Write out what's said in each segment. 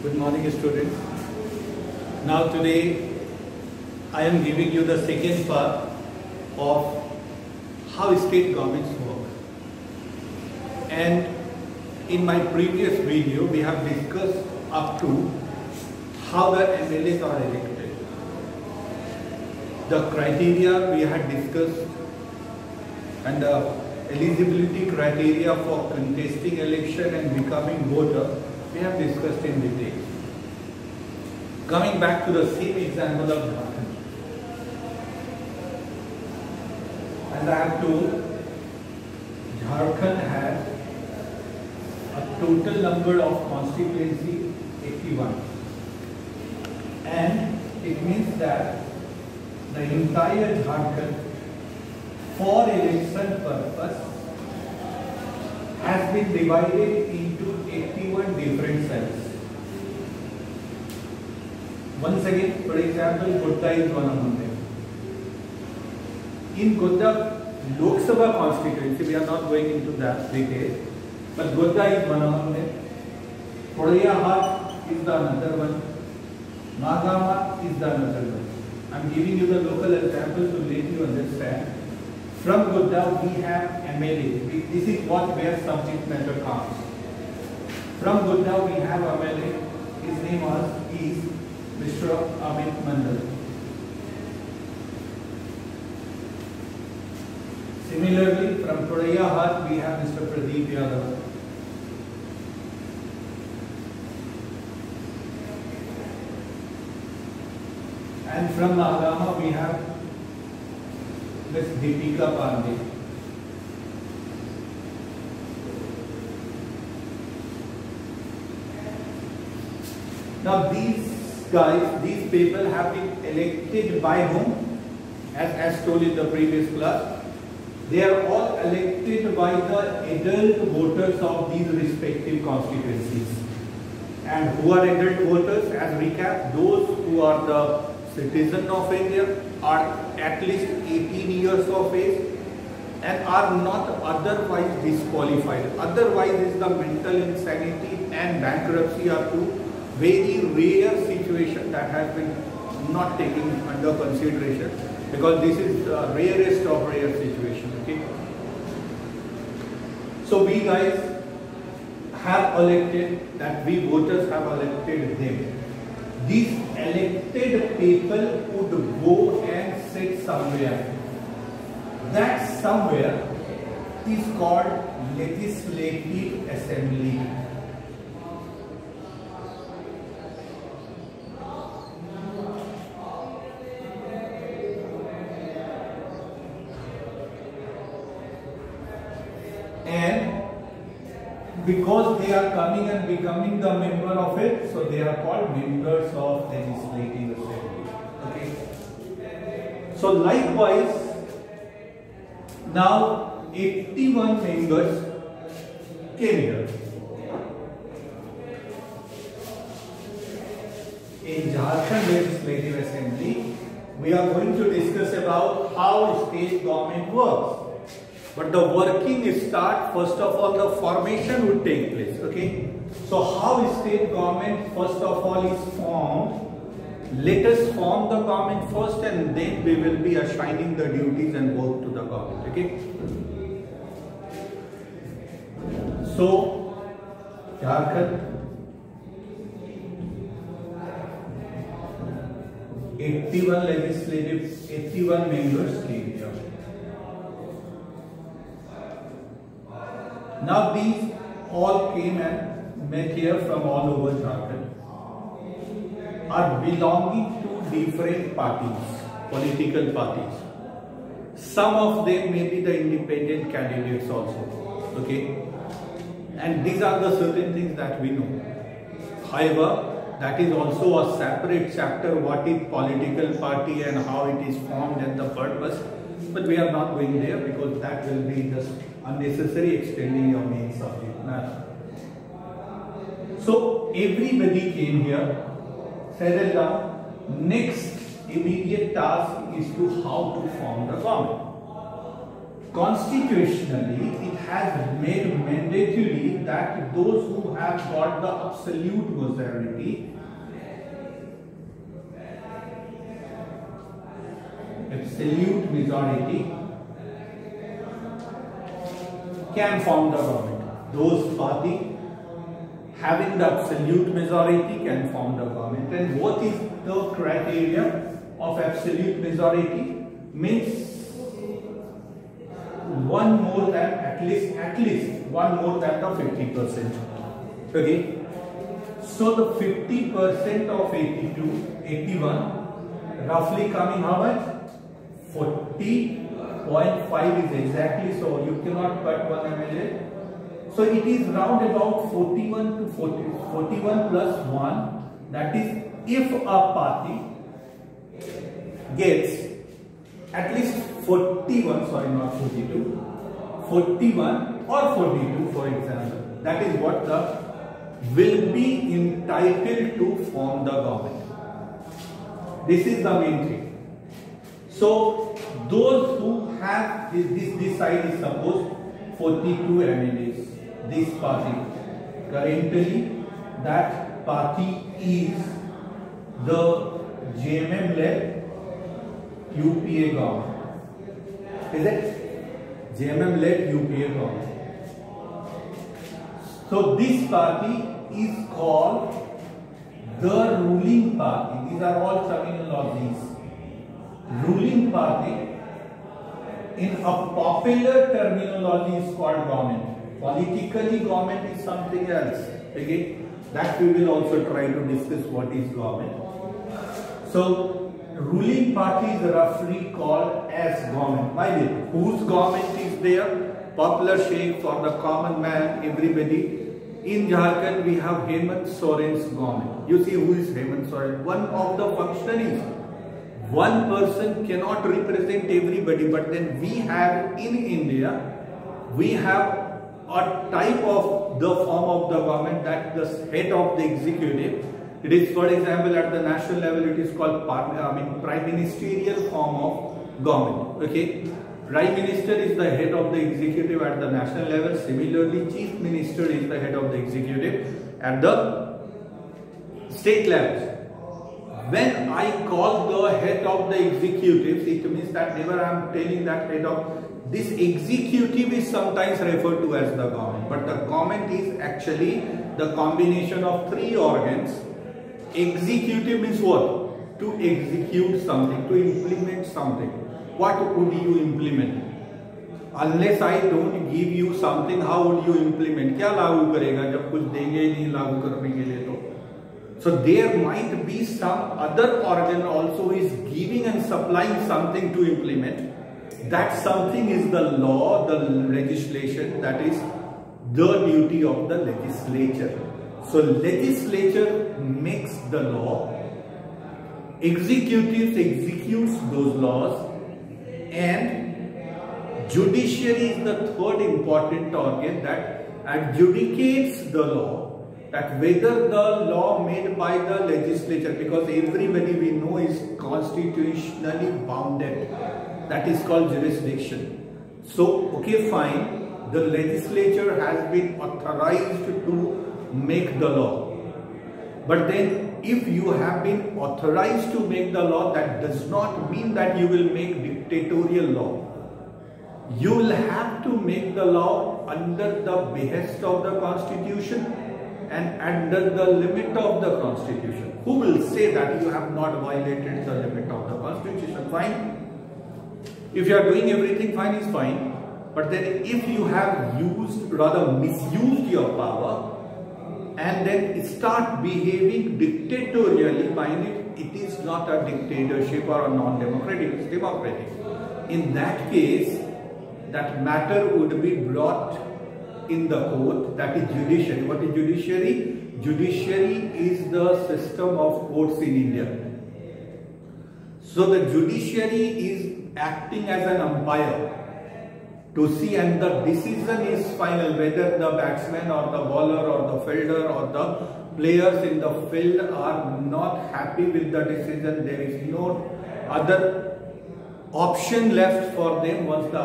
Good morning, students. Now today I am giving you the second part of how state governments work. And in my previous video we have discussed up to how the MLAs are elected. The criteria we had discussed and the eligibility criteria for contesting election and becoming voter we have discussed in detail. Coming back to the same example of Jharkhand. As I have told, Jharkhand has a total number of constituency 81, and it means that the entire Jharkhand for election purpose has been divided into 81 different cells. Once again, for example, Godda is one among them. In Godda Lok Sabha constituency, we are not going into that detail, but Godda is one among them. Kodaiyahat is the another one. Magama is the another one. I am giving you the local example to let you understand. From Godda we have MLA. This is where subject matter comes. From Godda we have MLA. His name is Mr. Amit Mandal. Similarly, from Kodaiyahat we have Mr. Pradeep Yadav. And from Magama we have Ms. Deepika Pandey. Now these people have been elected by whom? As told in the previous class, they are all elected by the adult voters of these respective constituencies. And who are adult voters? As recap, those who are the citizen of India, are at least 18 years of age and are not otherwise disqualified. Otherwise is the mental insanity and bankruptcy are two very rare situation that has been not taken under consideration, because this is the rarest of rare situation. Okay, so we guys have elected, that we voters have elected them. These elected people would go and sit somewhere. That somewhere is called Legislative Assembly. And because they are coming and becoming the member of it, so they are called members of Legislative Assembly. Okay. So likewise, now 81 members came here. In Jharkhand Legislative Assembly, we are going to discuss about how state government works. But the working start, first of all, the formation would take place. Okay. So how state government first of all is formed? Let us form the government first, and then we will be assigning the duties and work to the government. Okay. So Jharkhand, 81 members came here. Now these all came and met here from all over Jharkhand, are belonging to different parties, political parties. Some of them may be the independent candidates also. Okay, and these are the certain things that we know. However, that is also a separate chapter, what is political party and how it is formed and the purpose. But we are not going there because that will be just unnecessary extending your main subject matter. So everybody came here, settled down. Next immediate task is to how to form the government. Constitutionally, it has made mandatory that those who have got the absolute majority can form the government. Those parties having the absolute majority can form the government. And what is the criteria of absolute majority? Means one more than at least one more than the 50%. Okay. So the 50% of 81 roughly coming how much? 40.5 is exactly, so you cannot cut 1 MLA. So it is round about 41 to 41 plus 1. That is, if a party gets at least 41, sorry, not 42, 41 or 42, for example, that is what the will be entitled to form the government. This is the main thing. So those who have this side is supposed 42 MLAs. This party currently, that party is the JMM-led UPA government. Is it? JMM-led UPA government. So this party is called the ruling party. These are all terminologies. Ruling party in a popular terminology is called government. Politically, government is something else. Okay, that we will also try to discuss what is government. So, ruling party is roughly called as government. By the way, whose government is there? Popular shape for the common man, everybody. In Jharkhand, we have Hemant Soren's government. You see who is Hemant Soren? One of the functionaries. One person cannot represent everybody, but then we have in India, we have a type of the form of the government that the head of the executive. It is, for example, at the national level, it is called prime ministerial form of government. Okay, prime minister is the head of the executive at the national level. Similarly, chief minister is the head of the executive at the state level. When I call the head of the executive, it means that never I am telling that head of this executive is sometimes referred to as the government, but the government is actually the combination of three organs. Executive means what? To execute something, to implement something. What would you implement? Unless I don't give you something, how would you implement? क्या लागू करेगा जब कुछ देंगे ही नहीं लागू करने के लिए तो? So there might be some other organ also is giving and supplying something to implement. That something is the law, the legislation, that is the duty of the legislature. So legislature makes the law, executives executes those laws, and judiciary is the third important organ that adjudicates the law. That whether the law made by the legislature, because everybody we know is constitutionally bounded, that is called jurisdiction. So, okay, fine, the legislature has been authorized to make the law. But then if you have been authorized to make the law, that does not mean that you will make dictatorial law. You will have to make the law under the behest of the constitution and under the limit of the constitution. Who will say that you have not violated the limit of the constitution? Fine. If you are doing everything fine, is fine. But then if you have used, rather misused your power and then start behaving dictatorially, mind it is not a dictatorship or a non-democratic, it's democratic. In that case, that matter would be brought in the court, that is judiciary. What is judiciary? Judiciary is the system of courts in India. So the judiciary is acting as an umpire to see, and the decision is final, whether the batsman or the bowler or the fielder or the players in the field are not happy with the decision. There is no other option left for them once the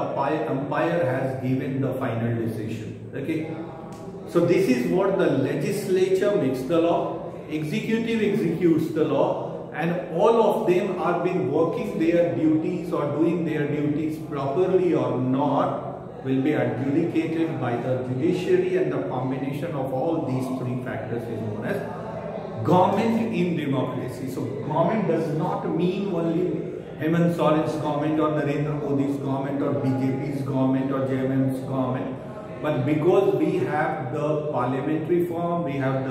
umpire has given the final decision. Okay. So this is what the legislature makes the law, executive executes the law, and all of them are been working their duties or doing their duties properly or not will be adjudicated by the judiciary, and the combination of all these three factors is known as government in democracy. So government does not mean only Hemant Soren's government or Narendra Modi's government or BJP's government or JMM's government. But because we have the parliamentary form, we have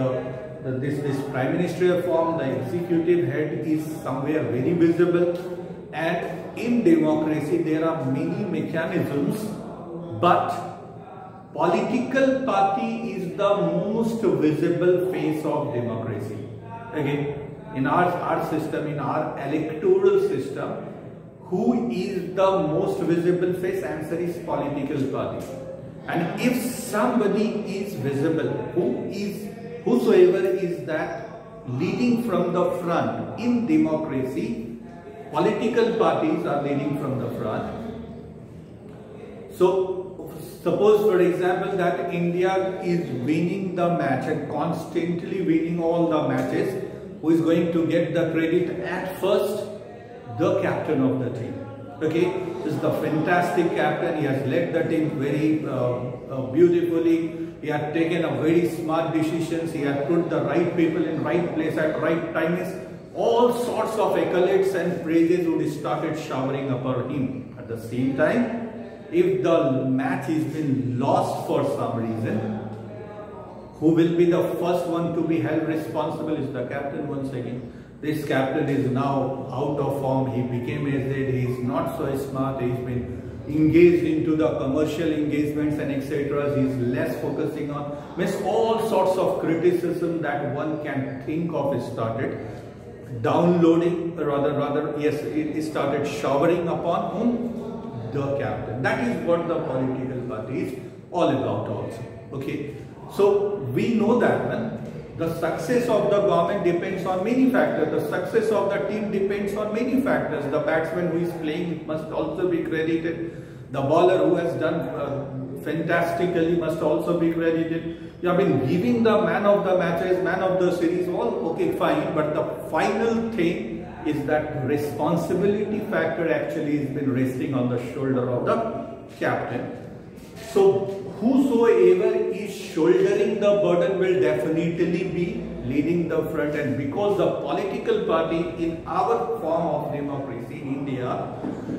this prime ministerial form, the executive head is somewhere very visible, and in democracy there are many mechanisms, but political party is the most visible face of democracy. Again, in our system, in our electoral system, who is the most visible face? Answer is political party. And if somebody is visible, whosoever is that leading from the front in democracy, political parties are leading from the front. So suppose, for example, that India is winning the match and constantly winning all the matches. Who is going to get the credit at first? The captain of the team. Okay, this is the fantastic captain. He has led the team very beautifully. He has taken a very smart decisions. He has put the right people in right place at right times. All sorts of accolades and praises would started showering upon him. At the same time, if the match has been lost for some reason, who will be the first one to be held responsible is the captain once again. This captain is now out of form. He became aged. He is not so smart. He's been engaged into the commercial engagements and etc. He's less focusing on all sorts of criticism that one can think of is started downloading, it started showering upon whom? The captain. That is what the political party is all about also. Okay. So we know that the success of the government depends on many factors. The success of the team depends on many factors. The batsman who is playing must also be credited. The bowler who has done fantastically must also be credited. You have been giving the man of the matches, man of the series, all okay, fine. But the final thing is that responsibility factor actually has been resting on the shoulder of the captain. So whosoever is shouldering the burden will definitely be leading the front, and because the political party in our form of democracy in India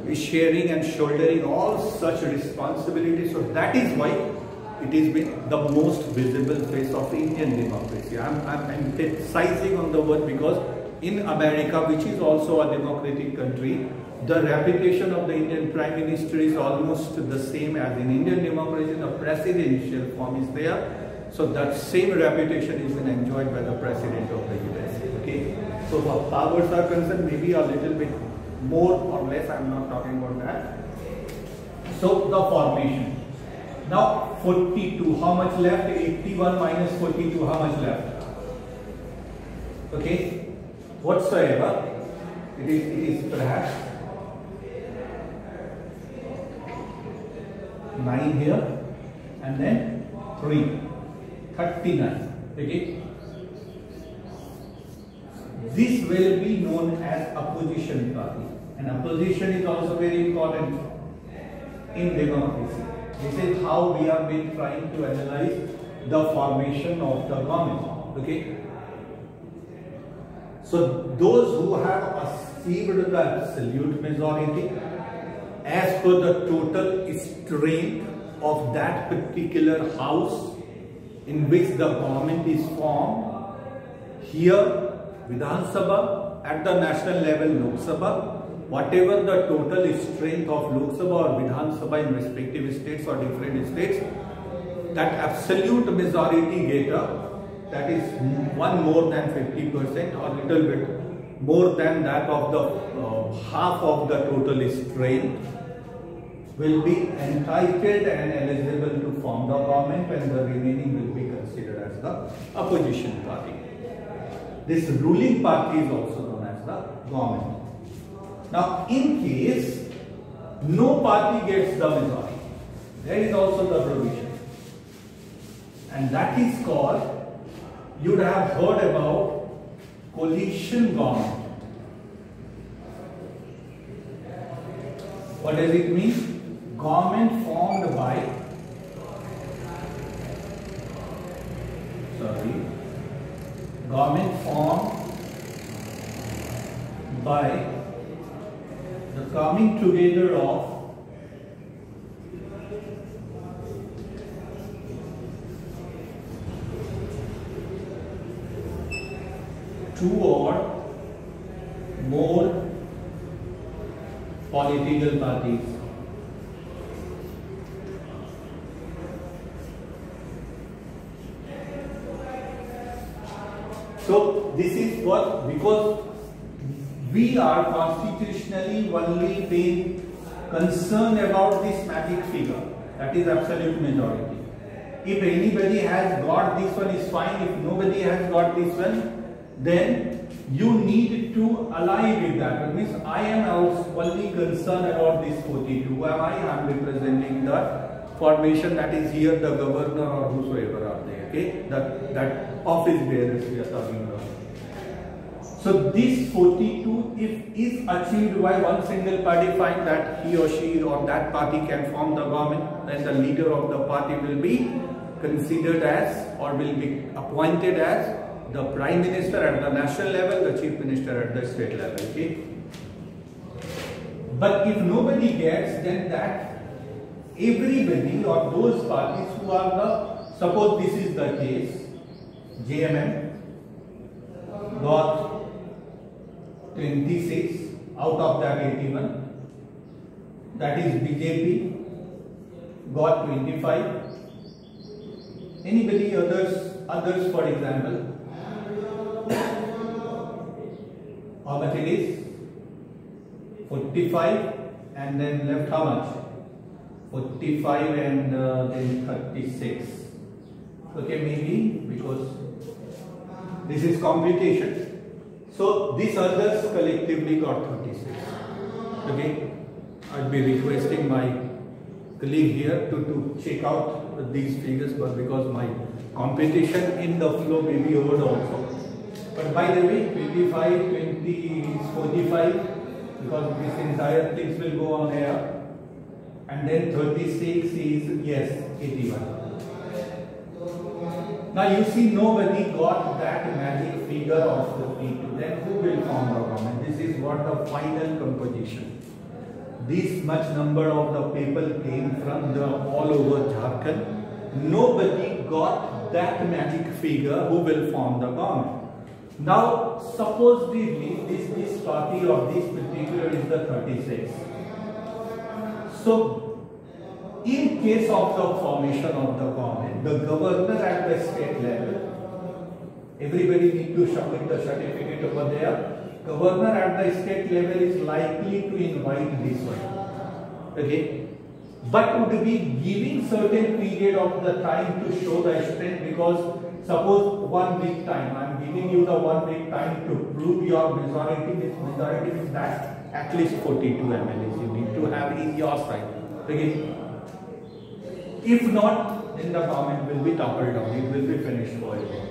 is sharing and shouldering all such responsibilities, so that is why it has been the most visible face of Indian democracy. I'm emphasizing on the word because in America, which is also a democratic country, the reputation of the Indian Prime Minister is almost the same as in Indian democracy. The presidential form is there. So that same reputation is been enjoyed by the President of the US. Okay. So the powers are concerned, maybe a little bit more or less, I'm not talking about that. So the formation. Now 42, how much left? 81 minus 42, how much left? Okay. Whatsoever, it is perhaps 9 here and then 3, 39. Okay. This will be known as opposition party, and opposition is also very important in democracy. This is how we have been trying to analyze the formation of the government. Okay. So those who have achieved the absolute majority as per the total strength of that particular house in which the government is formed, here Vidhan Sabha, at the national level Lok Sabha, whatever the total strength of Lok Sabha or Vidhan Sabha in respective states or different states, that absolute majority getter, that is one more than 50% or little bit more than that of the half of the total strength, will be entitled and eligible to form the government, and the remaining will be considered as the opposition party. This ruling party is also known as the government. Now in case no party gets the majority. There is also the provision. And that is called, you would have heard about coalition government. What does it mean? Government formed by, government formed by the coming together of two or more political parties. So this is what, because we are constitutionally only being concerned about this magic figure, that is absolute majority. If anybody has got this one is fine, if nobody has got this one, then you need to align with that. That means I am only concerned about this 42. Who am I? I am representing the formation that is here, the governor or whosoever are there. Okay, that office bearers we are talking about. So this 42, if is achieved by one single party, find that he or she or that party can form the government, then the leader of the party will be considered as or will be appointed as the Prime Minister at the national level, the Chief Minister at the state level. Okay. But if nobody gets, then that everybody or those parties who are the, suppose this is the case, JMM got 26 out of that 81, that is BJP got 25, anybody others for example, how much it is? 45 and then left how much? 45 and then 36. Okay, maybe because this is computation. So these others collectively got 36. Okay, I'll be requesting my colleague here to check out these figures, but because my competition in the flow may be over also. But by the way, 25, 20 is 45 because this entire things will go on here, and then 36 is yes 81. Now you see nobody got that magic figure of 42. Then who will form the government? This is what the final composition. This much number of the people came from the all over Jharkhand. Nobody got that magic figure who will form the government. Now supposedly this party of this particular is the 36. So in case of the formation of the government, the governor at the state level, everybody need to submit the certificate over there. Governor at the state level is likely to invite this one. Okay, but would be giving certain period of the time to show the strength, because suppose 1 week time, I am giving you the 1 week time to prove your majority. This majority means that at least 42 MLAs you need to have in your side. Okay. If not, then the government will be toppled down. It will be finished forever.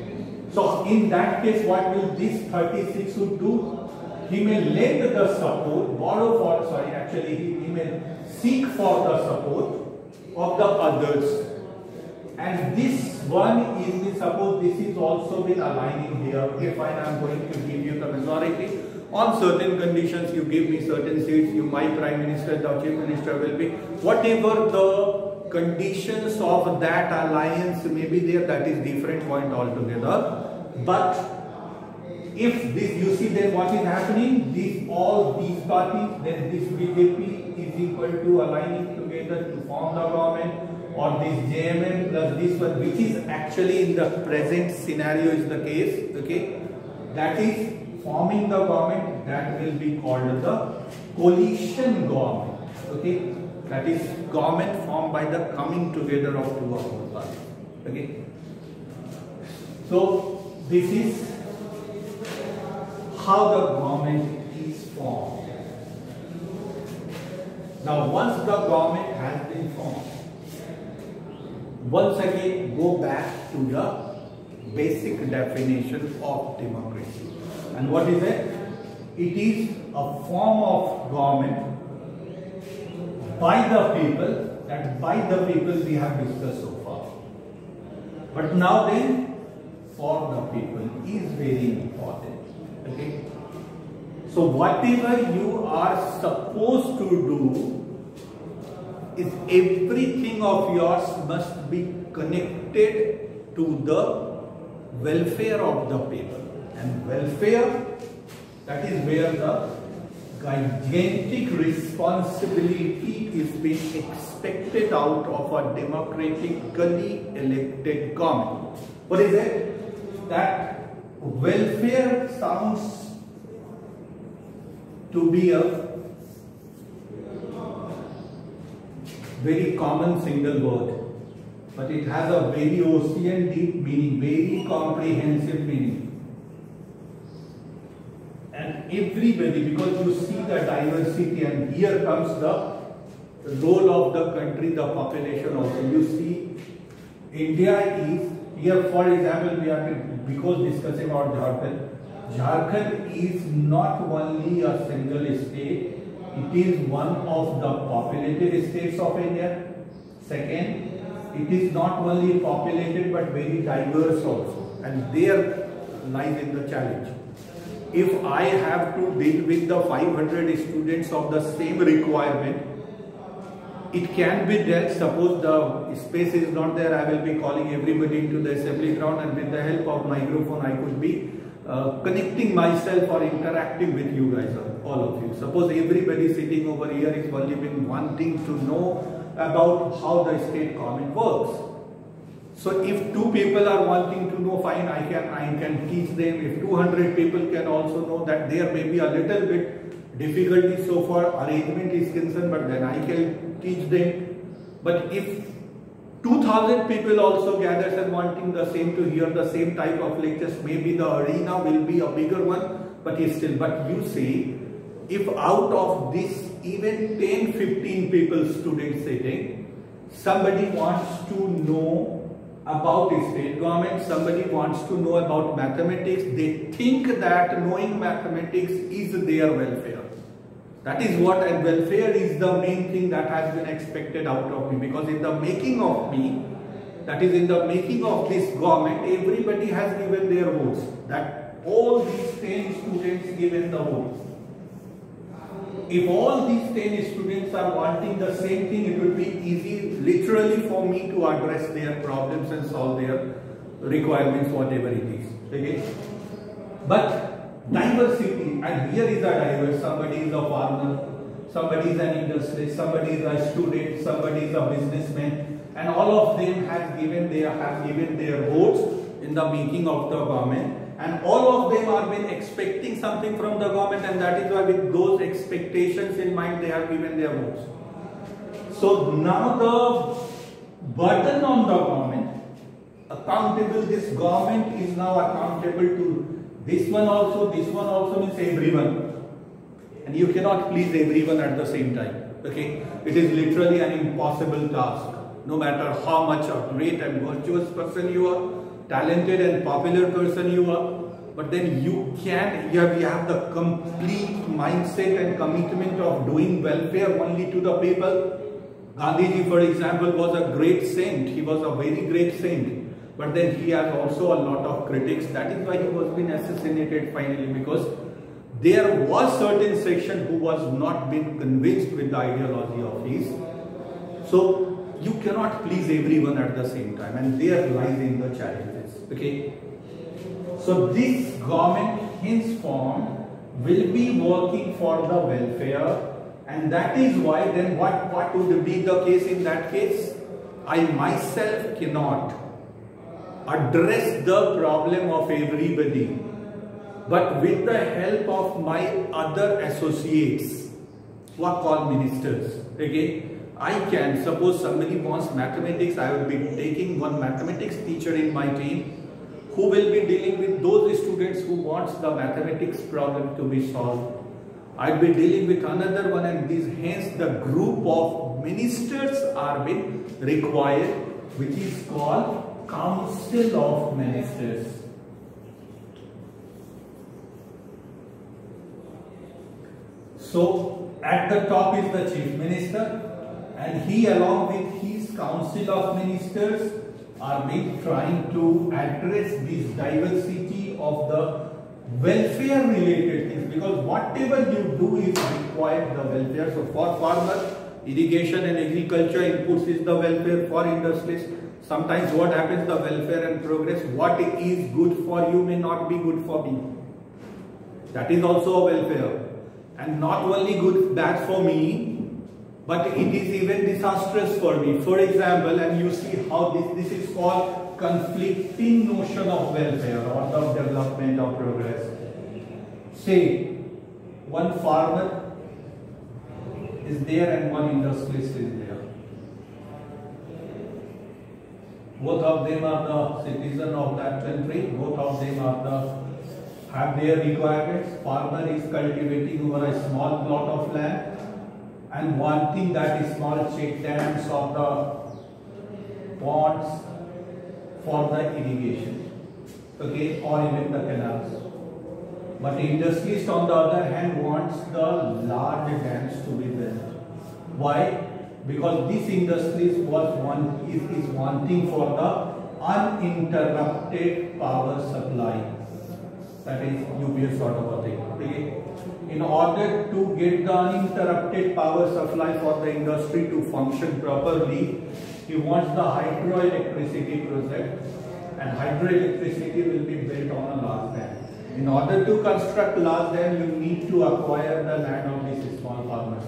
So in that case, what will this 36 would do? He may lend the support, borrow for, sorry, actually he may seek for the support of the others. And this one is, suppose this is also been aligning here. Okay, fine, I am going to give you the majority. On certain conditions, you give me certain seats, you, my Prime Minister, the Chief Minister will be, whatever the conditions of that alliance may be there, that is different point altogether. But if this, you see then what is happening, all these parties, then this BJP is equal to aligning together to form the government, or this JMM plus this one, which is actually in the present scenario is the case, okay, that is forming the government, that will be called the coalition government, okay, that is government formed by the coming together of two or more parties, okay. So this is how the government is formed. Now once the government has been formed, once again go back to the basic definition of democracy. And what is it? It is a form of government by the people, and by the people we have discussed so far. But now then, for the people is very important. Okay? So whatever you are supposed to do is everything of yours must be connected to the welfare of the people. And welfare, that is where the gigantic responsibility is being expected out of a democratically elected government. What is it? That welfare sounds to be a very common single word, but it has a very ocean deep meaning, very comprehensive meaning. And everybody, because you see the diversity, and here comes the role of the country, the population also. You see, India is, here for example, we are because discussing about Jharkhand. Jharkhand is not only a single state, it is one of the populated states of India. Second, it is not only populated but very diverse also, and there lies in the challenge. If I have to deal with the 500 students of the same requirement, it can be dealt. Suppose the space is not there, I will be calling everybody into the assembly ground, and with the help of microphone I could be connecting myself or interacting with you guys, all of you. Suppose everybody sitting over here is only been wanting to know about how the state government works. So if 2 people are wanting to know, fine, I can teach them. If 200 people can also know, that there may be a little bit difficulty so far arrangement is concerned, but then I can teach them. But if 2000 people also gathers and wanting the same to hear the same type of lectures, maybe the arena will be a bigger one, but still. But you see, if out of this even 10-15 people students sitting, somebody wants to know about the state government, somebody wants to know about mathematics, they think that knowing mathematics is their welfare. That is what, and welfare is the main thing that has been expected out of me, because in the making of me, that is in the making of this government, everybody has given their votes, that all these 10 students given the votes. If all these 10 students are wanting the same thing, it will be easy literally for me to address their problems and solve their requirements, whatever it is. Okay? But diversity, and here is a diverse, somebody is a farmer, somebody is an industrialist, somebody is a student, somebody is a businessman, and all of them have given their votes in the making of the government. And all of them are been expecting something from the government, and that is why with those expectations in mind they have given their votes. So now the burden on the government, accountable, this government is now accountable to this one also means everyone. And you cannot please everyone at the same time. Okay? It is literally an impossible task. No matter how much a great and virtuous person you are, talented and popular person you are, but then you have the complete mindset and commitment of doing welfare only to the people. Gandhiji, for example, was a great saint. He was a very great saint. But then he has also a lot of critics. That is why he was been assassinated finally, because there was certain section who was not been convinced with the ideology of his. So you cannot please everyone at the same time, and there lies in the challenges. Okay, so this government henceforth will be working for the welfare, and that is why then what would be the case in that case? I myself cannot address the problem of everybody, but with the help of my other associates who are called ministers. Okay, I can, suppose somebody wants mathematics, I will be taking one mathematics teacher in my team who will be dealing with those students who wants the mathematics problem to be solved. I'll be dealing with another one, and this hence the group of ministers are being required, which is called Council of Ministers. So at the top is the Chief Minister, and he along with his Council of Ministers are being trying to address this diversity of the welfare related things, because whatever you do is required the welfare. So for farmers, irrigation and agriculture inputs is the welfare. For industries, sometimes what happens, the welfare and progress, what is good for you may not be good for me. That is also a welfare. And not only good, bad for me, but it is even disastrous for me. For example, and you see how this is called conflicting notion of welfare or of development or progress. Say, one farmer is there and one industrialist is there. Both of them are the citizen of that country. Both of them have their requirements. Farmer is cultivating over a small plot of land and wanting that small check dams of the ponds for the irrigation, okay, or even the canals. But industrialist on the other hand wants the large dams to be built. Why? Because this industrialist is wanting for the uninterrupted power supply. That is UPS sort of a thing. Okay? In order to get the uninterrupted power supply for the industry to function properly, he wants the hydroelectricity project, and hydroelectricity will be built on a large dam. In order to construct large dam, you need to acquire the land of these small farmers.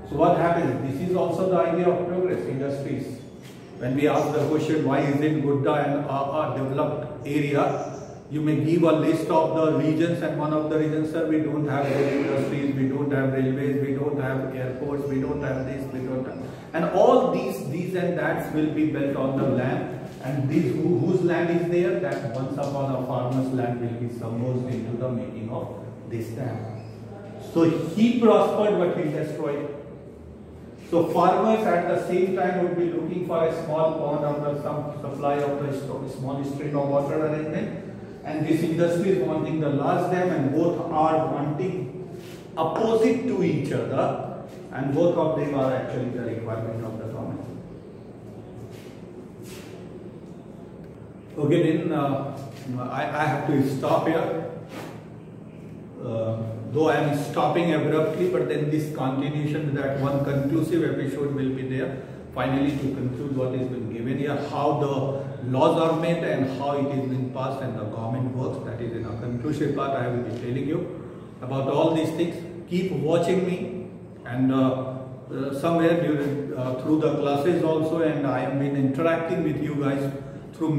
So what happens? This is also the idea of progress industries. When we ask the question, why is it Godda and a developed area? You may give a list of the regions, and one of the regions, sir, we don't have good industries, we don't have railways, we don't have airports, we don't have this, we don't have, and all these and that will be built on the land, and these whose land is there, that once upon a farmer's land will be submerged into the making of this dam. So he prospered, but he destroyed. So farmers at the same time would be looking for a small pond or some supply of the small stream of water arrangement. And this industry is wanting the large dam, and both are wanting opposite to each other, and both of them are actually the requirement of the government. Okay, then I have to stop here. Though I am stopping abruptly, but then this continuation, that one conclusive episode will be there. Finally, to conclude what has been given here, how the laws are made and how it is being passed and the government works. That is in a conclusive part. I will be telling you about all these things. Keep watching me, and somewhere during through the classes also, and I have been interacting with you guys through